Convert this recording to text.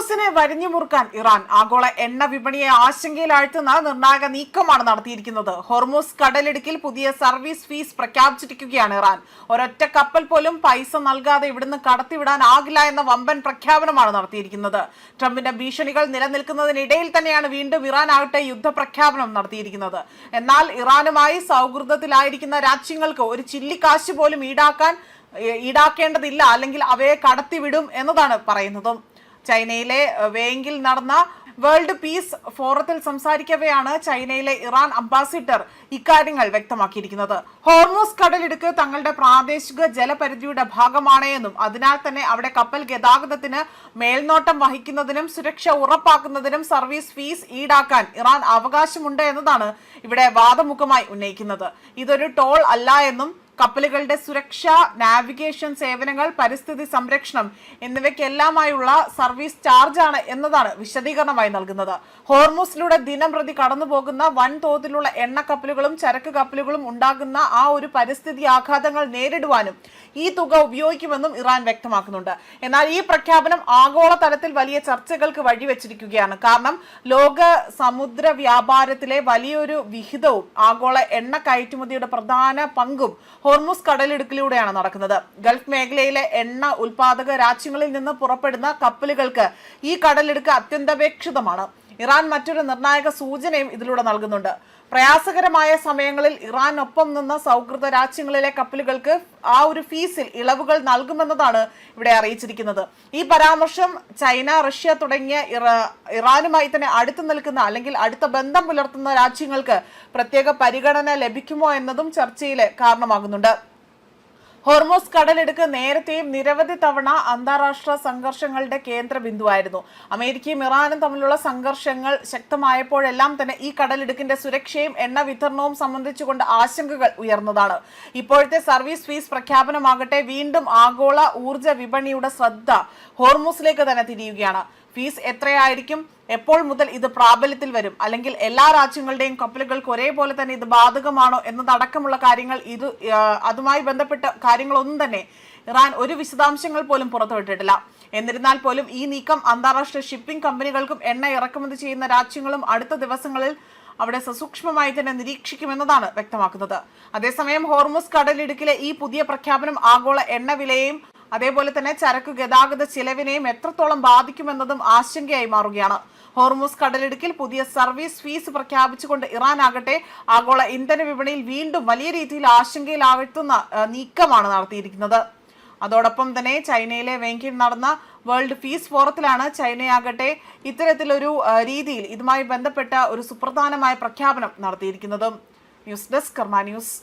ഹോർമൂസിനെ വരിഞ്ഞു മുറുക്കാൻ ഇറാൻ ആഗോള എണ്ണ വിപണിയെ ആശങ്കയിലാഴ്ത്തുന്ന നിർണായക നീക്കമാണ് നടത്തിയിരിക്കുന്നത്. ഹോർമൂസ് കടലിടുക്കിൽ പുതിയ സർവീസ് ഫീസ് പ്രഖ്യാപിച്ചിരിക്കുകയാണ് ഇറാൻ. ഒരൊറ്റ കപ്പൽ പോലും പൈസ നൽകാതെ ഇവിടുന്ന് കടത്തിവിടാനാകില്ല എന്ന വമ്പൻ പ്രഖ്യാപനമാണ് നടത്തിയിരിക്കുന്നത്. ട്രംപിന്റെ ഭീഷണികൾ നിലനിൽക്കുന്നതിനിടയിൽ തന്നെയാണ് വീണ്ടും ഇറാൻ ആകട്ടെ യുദ്ധപ്രഖ്യാപനം നടത്തിയിരിക്കുന്നത്. എന്നാൽ ഇറാനുമായി സൗഹൃദത്തിലായിരിക്കുന്ന രാജ്യങ്ങൾക്ക് ഒരു ചില്ലിക്കാശ് പോലും ഈടാക്കേണ്ടതില്ല, അല്ലെങ്കിൽ അവയെ കടത്തിവിടും എന്നതാണ് പറയുന്നത്. ചൈനയിലെ വേങ്ങിൽ നടന്ന വേൾഡ് പീസ് ഫോറത്തിൽ സംസാരിക്കവെയാണ് ചൈനയിലെ ഇറാൻ അംബാസിഡർ ഇക്കാര്യങ്ങൾ വ്യക്തമാക്കിയിരിക്കുന്നത്. ഹോർമൂസ് കടലിടുക്ക് തങ്ങളുടെ പ്രാദേശിക ജലപരിധിയുടെ ഭാഗമാണ് എന്നും അതിനാൽ തന്നെ അവിടെ കപ്പൽ ഗതാഗതത്തിന് മേൽനോട്ടം വഹിക്കുന്നതിനും സുരക്ഷ ഉറപ്പാക്കുന്നതിനും സർവീസ് ഫീസ് ഈടാക്കാൻ ഇറാൻ അവകാശമുണ്ട് എന്നതാണ് ഇവിടെ വാദമുഖമായി ഉന്നയിക്കുന്നത്. ഇതൊരു ടോൾ അല്ല എന്നും കപ്പലുകളുടെ സുരക്ഷ, നാവിഗേഷൻ സേവനങ്ങൾ, പരിസ്ഥിതി സംരക്ഷണം എന്നിവയ്ക്കെല്ലാമായുള്ള സർവീസ് ചാർജാണ് എന്നതാണ് വിശദീകരണമായി നൽകുന്നത്. ഹോർമൂസിലൂടെ ദിനം പ്രതി കടന്നുപോകുന്ന വൻതോതിലുള്ള എണ്ണ കപ്പലുകളും ചരക്ക് കപ്പലുകളും ഉണ്ടാകുന്ന ആ ഒരു പരിസ്ഥിതി ആഘാതങ്ങൾ നേരിടുവാനും ഈ തുക ഉപയോഗിക്കുമെന്നും ഇറാൻ വ്യക്തമാക്കുന്നുണ്ട്. എന്നാൽ ഈ പ്രഖ്യാപനം ആഗോള തലത്തിൽ വലിയ ചർച്ചകൾക്ക് വഴിവെച്ചിരിക്കുകയാണ്. കാരണം ലോക സമുദ്ര വ്യാപാരത്തിലെ വലിയൊരു വിഹിതവും ആഗോള എണ്ണ കയറ്റുമതിയുടെ പ്രധാന പങ്കും ഹോർമൂസ് കടലിടുക്കിലൂടെയാണ് നടക്കുന്നത്. ഗൾഫ് മേഖലയിലെ എണ്ണ ഉൽപാദക രാജ്യങ്ങളിൽ നിന്ന് പുറപ്പെടുന്ന കപ്പലുകൾക്ക് ഈ കടലിടുക്ക് അത്യന്താപേക്ഷിതമാണ്. ഇറാൻ മറ്റൊരു നിർണായക സൂചനയും ഇതിലൂടെ നൽകുന്നുണ്ട്. പ്രയാസകരമായ സമയങ്ങളിൽ ഇറാനൊപ്പം നിന്ന സൗഹൃദ രാജ്യങ്ങളിലെ കപ്പലുകൾക്ക് ആ ഒരു ഫീസിൽ ഇളവുകൾ നൽകുമെന്നതാണ് ഇവിടെ അറിയിച്ചിരിക്കുന്നത്. ഈ പരാമർശം ചൈന, റഷ്യ തുടങ്ങിയ ഇറാനുമായി തന്നെ അടുത്ത് നിൽക്കുന്ന അല്ലെങ്കിൽ അടുത്ത ബന്ധം പുലർത്തുന്ന രാജ്യങ്ങൾക്ക് പ്രത്യേക പരിഗണന ലഭിക്കുമോ എന്നതും ചർച്ചയിൽ കാരണമാകുന്നുണ്ട്. ഹോർമൂസ് കടലിടുക്ക് നേരത്തെയും നിരവധി തവണ അന്താരാഷ്ട്ര സംഘർഷങ്ങളുടെ കേന്ദ്ര ബിന്ദുവായിരുന്നു. അമേരിക്കയും ഇറാനും തമ്മിലുള്ള സംഘർഷങ്ങൾ ശക്തമായപ്പോഴെല്ലാം തന്നെ ഈ കടലിടുക്കിന്റെ സുരക്ഷയും എണ്ണ വിതരണവും സംബന്ധിച്ചുകൊണ്ട് ആശങ്കകൾ ഉയർന്നതാണ്. ഇപ്പോഴത്തെ സർവീസ് ഫീസ് പ്രഖ്യാപനമാകട്ടെ വീണ്ടും ആഗോള ഊർജ വിപണിയുടെ ശ്രദ്ധ ഹോർമൂസിലേക്ക് തന്നെ തിരിയുകയാണ്. ഫീസ് എത്രയായിരിക്കും, എപ്പോൾ മുതൽ ഇത് പ്രാബല്യത്തിൽ വരും, അല്ലെങ്കിൽ എല്ലാ രാജ്യങ്ങളുടെയും കപ്പലുകൾക്ക് ഒരേപോലെ തന്നെ ഇത് ബാധകമാണോ എന്നതടക്കമുള്ള കാര്യങ്ങൾ അതുമായി ബന്ധപ്പെട്ട കാര്യങ്ങളൊന്നും തന്നെ ഇറാൻ ഒരു വിശദാംശങ്ങൾ പോലും പുറത്തുവിട്ടിട്ടില്ല. എന്നിരുന്നാൽ പോലും ഈ നീക്കം അന്താരാഷ്ട്ര ഷിപ്പിംഗ് കമ്പനികൾക്കും എണ്ണ ഇറക്കുമതി ചെയ്യുന്ന രാജ്യങ്ങളും അടുത്ത ദിവസങ്ങളിൽ അവിടെ സസൂക്ഷ്മമായി തന്നെ നിരീക്ഷിക്കുമെന്നതാണ് വ്യക്തമാക്കുന്നത്. അതേസമയം ഹോർമൂസ് കടലിടുക്കിലെ ഈ പുതിയ പ്രഖ്യാപനം ആഗോള എണ്ണ വിലയെയും അതേപോലെ തന്നെ ചരക്ക് ഗതാഗത ചിലവിനെയും എത്രത്തോളം ബാധിക്കുമെന്നതും ആശങ്കയായി മാറുകയാണ്. ഹോർമൂസ് കടലിടുക്കിൽ പുതിയ സർവീസ് ഫീസ് പ്രഖ്യാപിച്ചുകൊണ്ട് ഇറാൻ ആകട്ടെ ആഗോള ഇന്ധന വിപണിയിൽ വീണ്ടും വലിയ രീതിയിൽ ആശങ്കയിലാഴ്ത്തുന്ന നീക്കമാണ് നടത്തിയിരിക്കുന്നത്. അതോടൊപ്പം തന്നെ ചൈനയിലെ വേങ്ങിൽ നടന്ന വേൾഡ് പീസ് ഫോറത്തിലാണ് ചൈനയാകട്ടെ ഇത്തരത്തിലൊരു രീതിയിൽ ഇതുമായി ബന്ധപ്പെട്ട ഒരു സുപ്രധാനമായ പ്രഖ്യാപനം നടത്തിയിരിക്കുന്നത്. ന്യൂസ് ഡെസ്ക് കർമ്മ ന്യൂസ്.